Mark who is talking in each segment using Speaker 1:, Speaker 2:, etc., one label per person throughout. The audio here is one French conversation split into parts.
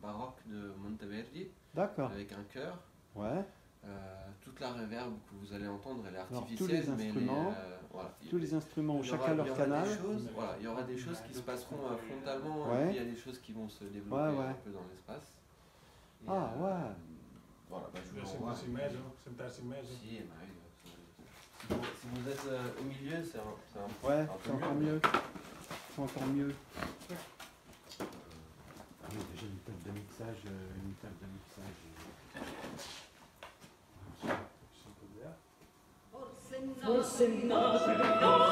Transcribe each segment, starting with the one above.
Speaker 1: baroque de Monteverdi,
Speaker 2: D'accord.
Speaker 1: avec un chœur.
Speaker 2: Ouais.
Speaker 1: Toute la réverb que vous allez entendre, elle est
Speaker 2: Alors,
Speaker 1: artificielle,
Speaker 2: tous les
Speaker 1: mais
Speaker 2: instruments,
Speaker 1: voilà.
Speaker 2: tous les instruments ont
Speaker 1: Il y aura-
Speaker 2: chacun
Speaker 1: il y
Speaker 2: leur
Speaker 1: aura
Speaker 2: canal.
Speaker 1: des choses, voilà, il y aura des choses qui se passeront frontalement, et
Speaker 2: Ouais.
Speaker 1: puis il y a des choses qui vont se développer
Speaker 2: Ouais, ouais.
Speaker 1: un peu dans l'espace. Et,
Speaker 2: Ah, ouais.
Speaker 1: Voilà, bah, je vous
Speaker 3: Sentar-se
Speaker 1: l'envoie.
Speaker 3: em mesa, sentar-se em mesa.
Speaker 1: Si, bah oui, si vous êtes au milieu, c'est un
Speaker 2: Ouais,
Speaker 1: un peu
Speaker 2: c'est encore mieux. C'est encore mieux. Ah oui, déjà une table de mixage,
Speaker 4: Forse nato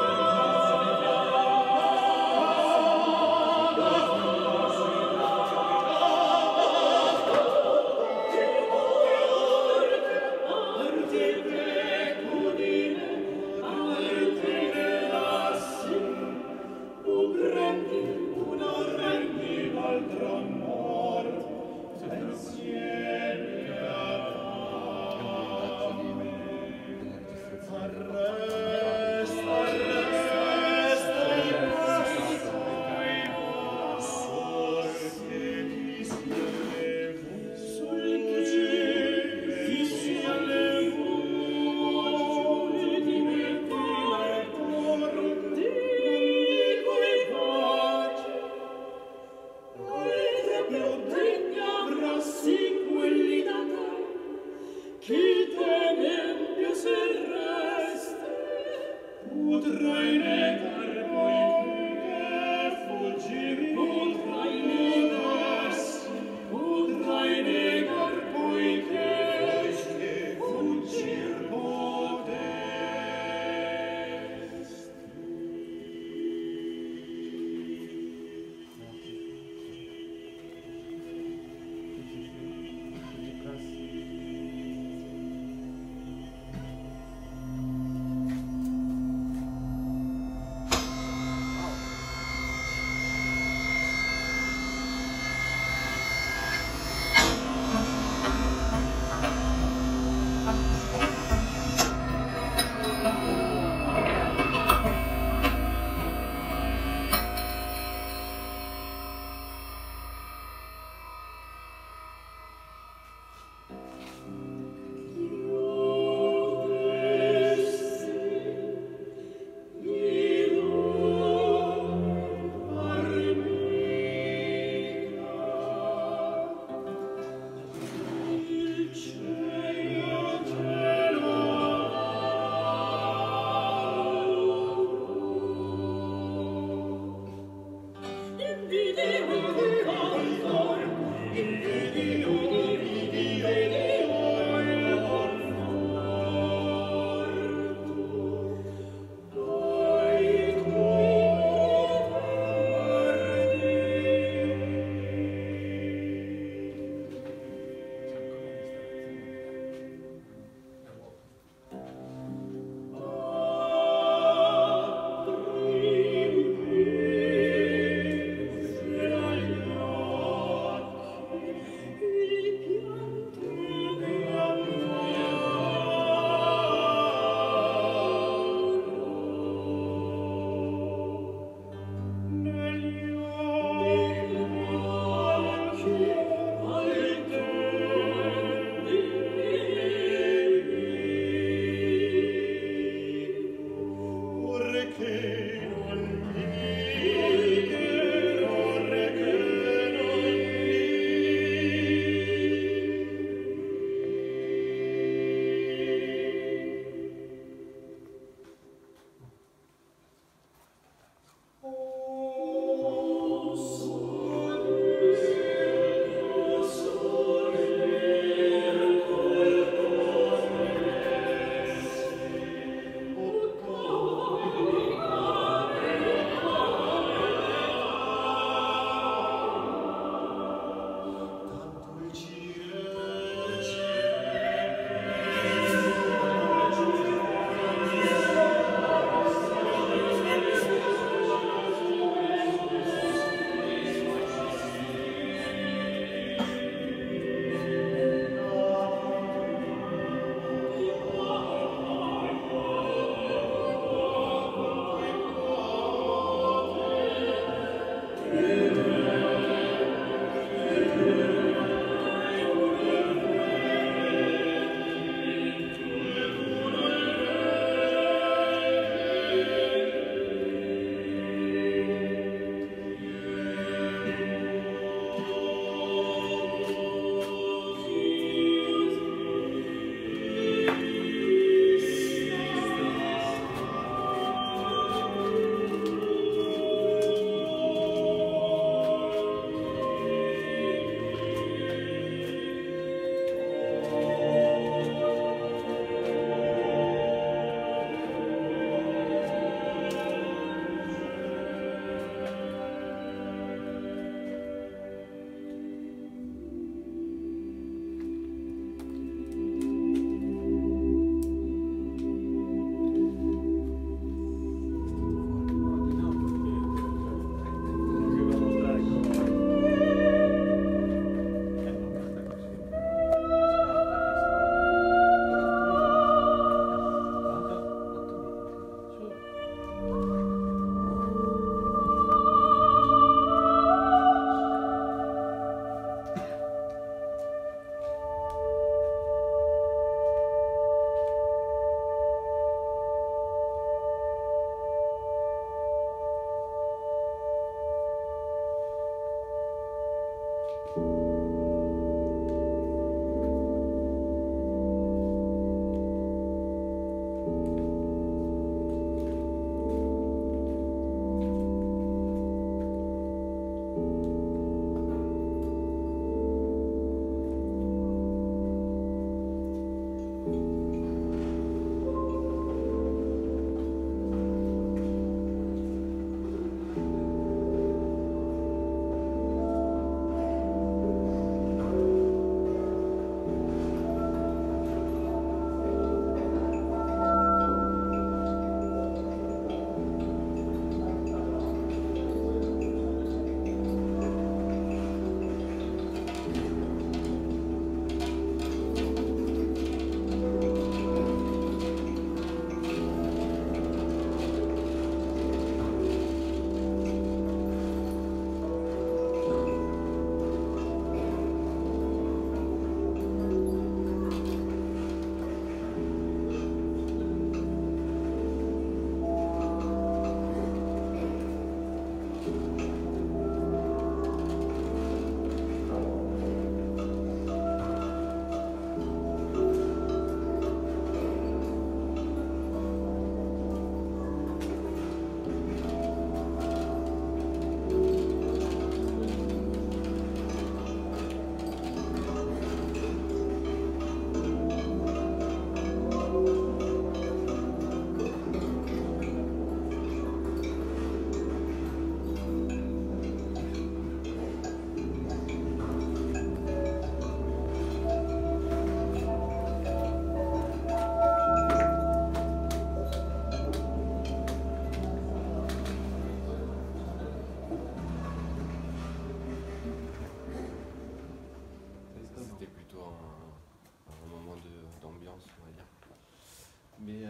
Speaker 1: Mais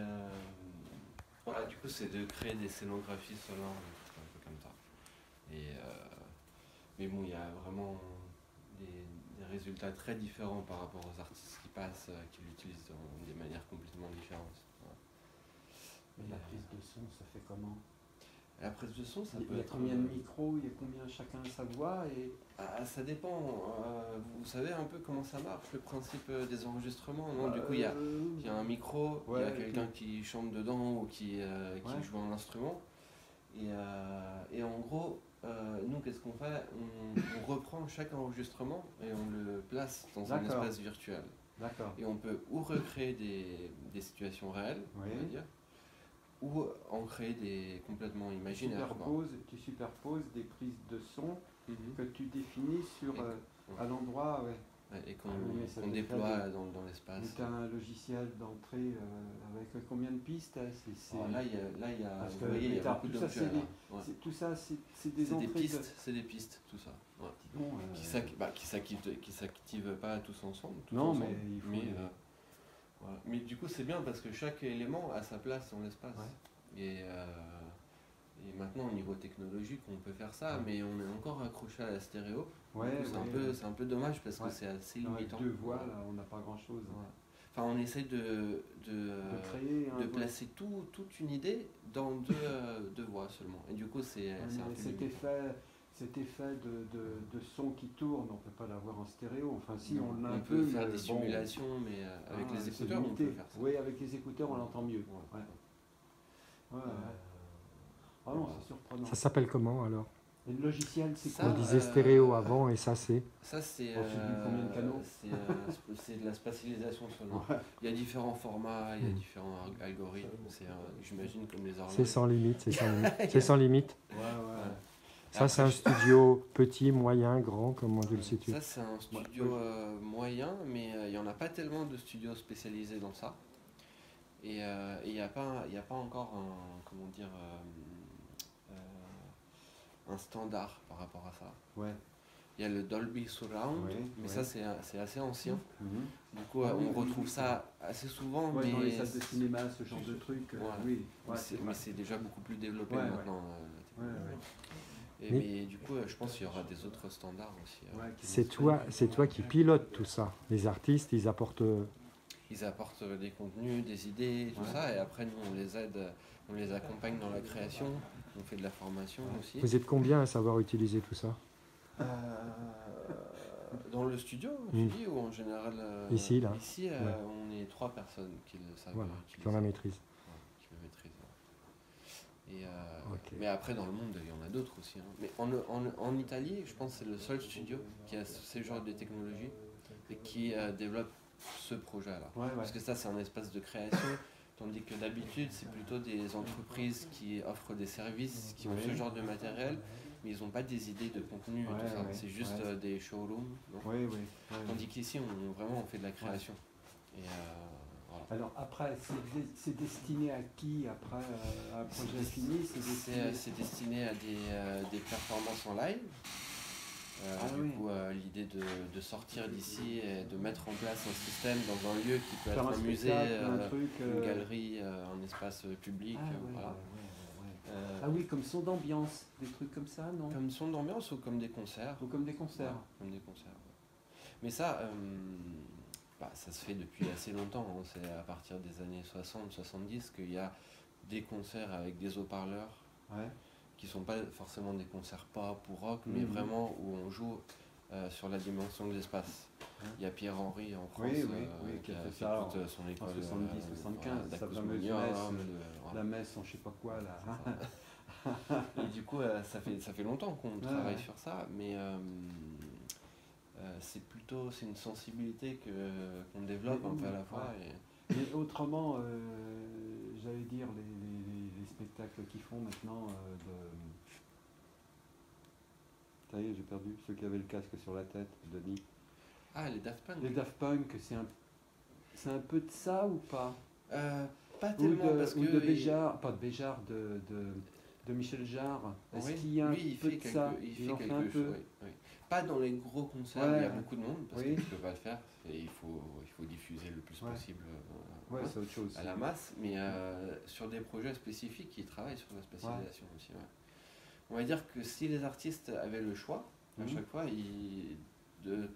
Speaker 1: voilà, du coup, c'est de créer des scénographies sonores, un peu comme ça. Et, mais bon, il y a vraiment des résultats très différents par rapport aux artistes qui passent, qui l'utilisent de des manières complètement différentes. Voilà.
Speaker 2: Mais la prise de son, ça fait comment?
Speaker 1: La prise de son, ça peut
Speaker 2: Il y a
Speaker 1: être...
Speaker 2: combien de micros? Il y a combien chacun sa voix et...
Speaker 1: ça dépend. Vous savez un peu comment ça marche, le principe des enregistrements, non? Du coup, il y a un micro, il y a quelqu'un qui chante dedans ou qui joue un instrument. Et en gros, nous, qu'est-ce qu'on fait? On reprend chaque enregistrement et on le place dans un espace virtuel.
Speaker 2: D'accord.
Speaker 1: Et on peut ou recréer des situations réelles, on va dire, ou en créer des complètement imaginaires.
Speaker 2: Tu superposes des prises de son que tu définis sur, à l'endroit,
Speaker 1: et qu'on déploie dans l'espace.
Speaker 2: Tu as un logiciel d'entrée avec combien de pistes?
Speaker 1: Là, il y a,
Speaker 2: parce
Speaker 1: vous voyez, il y a beaucoup d'objets.
Speaker 2: Tout ça, c'est des entrées.
Speaker 1: C'est des pistes, tout ça. Ouais.
Speaker 2: Bon,
Speaker 1: qui s'activent pas tous ensemble.
Speaker 2: Non, mais il faut...
Speaker 1: Voilà. Mais du coup, c'est bien parce que chaque élément a sa place dans l'espace. Et maintenant, au niveau technologique, on peut faire ça, mais on est encore accroché à la stéréo. C'est un peu dommage parce que c'est assez limitant.
Speaker 2: Deux voix, là, on n'a pas grand-chose.
Speaker 1: Enfin, on essaie de placer toute une idée dans deux voix seulement. Et du coup, c'est un peu
Speaker 2: cet effet de son qui tourne, on ne peut pas l'avoir en stéréo. Enfin, si, on l'a un peu.
Speaker 1: On peut faire des simulations, mais avec les écouteurs, on peut faire ça.
Speaker 2: Oui, avec les écouteurs, on l'entend mieux. Ah non, c'est surprenant.
Speaker 3: Ça s'appelle comment alors?
Speaker 2: Et le logiciel, c'est quoi?
Speaker 3: On disait stéréo avant et ça c'est...
Speaker 1: Ça c'est
Speaker 2: combien de canaux?
Speaker 1: C'est de la spatialisation sonore. Il y a différents formats, il y a différents algorithmes. J'imagine comme les horloges.
Speaker 3: C'est sans limite, c'est sans limite. C'est sans limite. Ça c'est un studio petit, moyen, grand, comment tu le situes?
Speaker 1: Ça c'est un studio moyen, mais il n'y en a pas tellement de studios spécialisés dans ça. Et il n'y a pas encore un standard par rapport à ça. Il y a le Dolby Surround, mais ça c'est assez ancien. Du coup, on retrouve ça assez souvent. Mais
Speaker 2: dans les salles de cinéma, ce genre de truc.
Speaker 1: Mais c'est déjà beaucoup plus développé maintenant. Mais du coup, je pense qu'il y aura des autres standards aussi.
Speaker 3: C'est toi qui pilotes tout ça. Les artistes, ils apportent
Speaker 1: des contenus, des idées, tout ça, et après nous on les aide, on les accompagne dans la création, on fait de la formation aussi.
Speaker 3: Vous êtes combien à savoir utiliser tout ça?
Speaker 1: Dans le studio, tu dis, ou en général
Speaker 3: Ici, là.
Speaker 1: Ici,
Speaker 3: Ouais.
Speaker 1: on est 3 personnes qui le savent.
Speaker 3: Voilà,
Speaker 1: utiliser.
Speaker 3: qui ont la maîtrise.
Speaker 1: Qui le maîtrisent. Et,
Speaker 3: Ok.
Speaker 1: mais après, dans le monde, il y en a d'autres aussi. Hein. Mais en Italie, je pense que c'est le seul studio qui a ce genre de technologie et qui développe ce projet-là.
Speaker 2: Ouais, ouais.
Speaker 1: Parce que ça, c'est un espace de création, tandis que d'habitude, c'est plutôt des entreprises qui offrent des services, qui ont ce genre de matériel, mais ils n'ont pas des idées de contenu et
Speaker 2: Ouais,
Speaker 1: tout ça.
Speaker 2: ouais,
Speaker 1: C'est juste
Speaker 2: ouais.
Speaker 1: Des showrooms. Non
Speaker 2: Oui, oui.
Speaker 1: Tandis qu'ici, on fait de la création. Et voilà.
Speaker 2: Alors après, c'est destiné à qui après un projet fini?
Speaker 1: C'est destiné à des performances en live. L'idée de sortir d'ici et de mettre en place un système dans un lieu qui peut
Speaker 2: Faire
Speaker 1: être
Speaker 2: un
Speaker 1: un musée,
Speaker 2: spectacle, un truc,
Speaker 1: une galerie, un espace public. Voilà.
Speaker 2: Ah oui, comme son d'ambiance, des trucs comme ça, non?
Speaker 1: Comme son d'ambiance ou comme des concerts.
Speaker 2: Ou comme des concerts.
Speaker 1: Ouais, comme des concerts. Ouais. Mais ça, ça se fait depuis assez longtemps. Hein. C'est à partir des années 60-70 qu'il y a des concerts avec des haut-parleurs.
Speaker 2: Ouais.
Speaker 1: Qui ne sont pas forcément des concerts pop ou rock, mais vraiment où on joue sur la dimension de l'espace. Il y a Pierre-Henry en France
Speaker 2: qui a fait
Speaker 1: fait
Speaker 2: ça
Speaker 1: toute son école
Speaker 2: en 70-75, sa fameuse messe, la messe en je sais pas quoi là.
Speaker 1: Et du coup, ça fait longtemps qu'on travaille sur ça, mais c'est une sensibilité qu'on développe un peu à la fois.
Speaker 2: Ouais. Mais autrement, j'allais dire, les spectacles qu'ils font maintenant Ça y est, j'ai perdu ceux qui avaient le casque sur la tête, Denis.
Speaker 1: Ah, les Daft Punk.
Speaker 2: Les Daft Punk, c'est un peu de ça ou pas?
Speaker 1: Pas tellement, parce que...
Speaker 2: de Béjart, pas de Béjart, de Michel Jarre. Est-ce qu'il y a un peu de ça?
Speaker 1: Il en fait quelque chose, oui. Pas dans les gros concerts où il y a beaucoup de monde, parce que tu ne peux pas le faire. Et il faut diffuser le plus possible
Speaker 2: c'est autre chose.
Speaker 1: À la masse, mais sur des projets spécifiques, ils travaillent sur la spécialisation aussi. Ouais. On va dire que si les artistes avaient le choix, à chaque fois,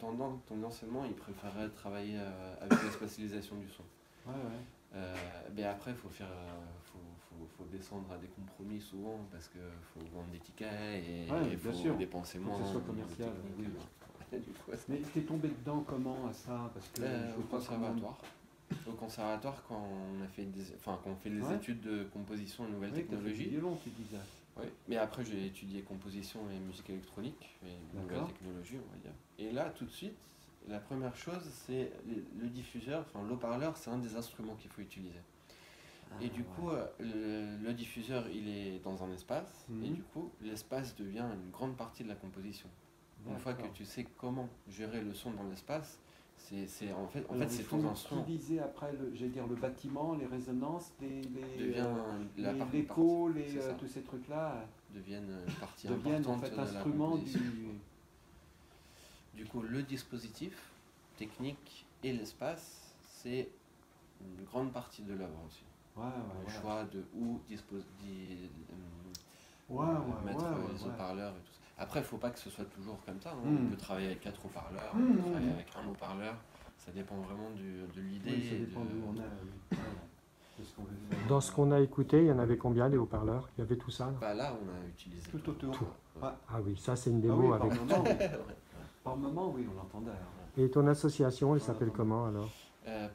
Speaker 1: tendanciellement, ils préféreraient travailler avec la spécialisation du son. Mais après, il faut descendre à des compromis souvent, parce qu'il faut vendre des tickets et il faut dépenser moins.
Speaker 2: Que ce soit commercial. Mais t'es tombé dedans comment à ça? Parce que
Speaker 1: au conservatoire. Au conservatoire, quand on fait les études de composition et nouvelles technologies.
Speaker 2: Violon, tu disais.
Speaker 1: Oui, mais après j'ai étudié composition et musique électronique et nouvelles technologies, on va dire. Et là, tout de suite, la première chose, c'est le diffuseur, l'haut-parleur, c'est un des instruments qu'il faut utiliser. Et du coup, le diffuseur, il est dans un espace, et du coup, l'espace devient une grande partie de la composition. Une fois que tu sais comment gérer le son dans l'espace, c'est ton instrument.
Speaker 2: Utiliser après, le bâtiment, les résonances,
Speaker 1: l'écho,
Speaker 2: tous ces trucs-là
Speaker 1: deviennent partie importante
Speaker 2: en fait
Speaker 1: de la
Speaker 2: instrument
Speaker 1: composition. Du coup, le dispositif technique et l'espace, c'est une grande partie de l'œuvre aussi. Le choix de où mettre les haut-parleurs et tout ça. Après, il ne faut pas que ce soit toujours comme ça. Hein. On peut travailler avec 4 haut-parleurs, on peut travailler avec un haut-parleur. Ça dépend vraiment de l'idée.
Speaker 2: Ça dépend d'où on est. De ce qu'on veut faire.
Speaker 3: Dans ce qu'on a écouté, il y en avait combien les haut-parleurs? Il y avait tout ça
Speaker 1: là, on a utilisé
Speaker 2: tout autour.
Speaker 3: Tout. Ah oui, ça c'est une démo avec...
Speaker 2: Par moment, oui, on l'entendait.
Speaker 3: Et ton association, elle s'appelle comment alors?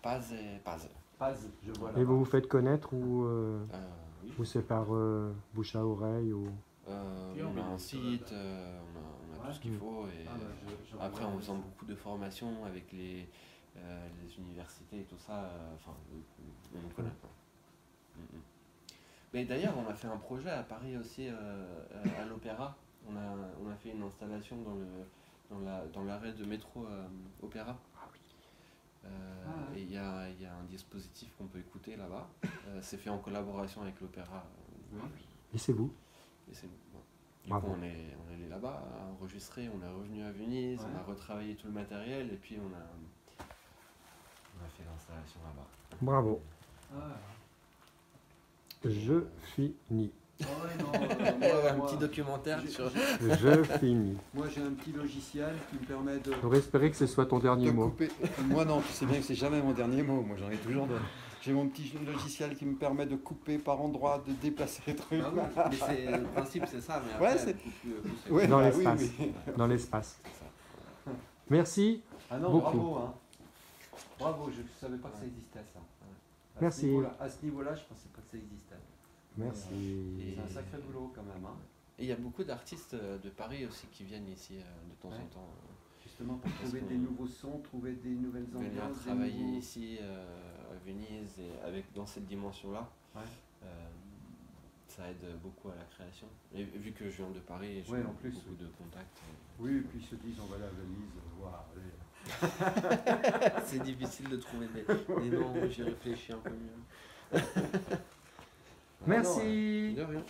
Speaker 1: Paz et Paz.
Speaker 2: Paz, je vois là.
Speaker 3: Et vous vous faites connaître ou
Speaker 1: oui.
Speaker 3: c'est par bouche à oreille ou...
Speaker 1: On a un site, on a tout ce qu'il faut. Et après, en faisant beaucoup de formations avec les universités et tout ça, on nous connaît. Mais d'ailleurs, on a fait un projet à Paris aussi, à l'Opéra. On a fait une installation dans l'arrêt de métro Opéra. Et il y a un dispositif qu'on peut écouter là-bas. C'est fait en collaboration avec l'Opéra.
Speaker 3: Et c'est vous?
Speaker 1: Et c'est bon. Du coup, on est allé là-bas, enregistré, on est revenu à Venise, on a retravaillé tout le matériel et puis on a fait l'installation là-bas.
Speaker 3: Bravo. Je finis.
Speaker 1: Un petit documentaire sur...
Speaker 3: Je finis.
Speaker 2: Moi j'ai un petit logiciel qui me permet de...
Speaker 3: J'aurais espéré que ce soit ton dernier mot.
Speaker 2: Couper. Moi non, tu sais bien que c'est jamais mon dernier mot. Moi j'en ai toujours d'autres. J'ai mon petit logiciel qui me permet de couper par endroit, de déplacer les trucs.
Speaker 1: Mais le principe c'est ça, mais après,
Speaker 3: dans l'espace. Dans l'espace. Merci.
Speaker 2: Ah non,
Speaker 3: beaucoup.
Speaker 2: bravo, hein. Bravo, je ne savais pas que ça existait, ça.
Speaker 3: Merci.
Speaker 2: À ce niveau-là, je ne pensais pas que ça existait.
Speaker 3: Merci.
Speaker 2: C'est un sacré boulot quand même. Hein.
Speaker 1: Et il y a beaucoup d'artistes de Paris aussi qui viennent ici de temps en temps.
Speaker 2: Justement pour trouver des nouveaux sons, trouver des nouvelles ambiances.
Speaker 1: Venir travailler ici à Venise et dans cette dimension-là.
Speaker 2: Ouais.
Speaker 1: Ça aide beaucoup à la création. Et vu que je viens de Paris, j'ai beaucoup de contacts.
Speaker 2: Oui, et puis ils se disent on va aller à Venise, voir.
Speaker 1: C'est difficile de trouver des noms, j'ai réfléchi un peu mieux.
Speaker 3: Merci.
Speaker 1: De rien.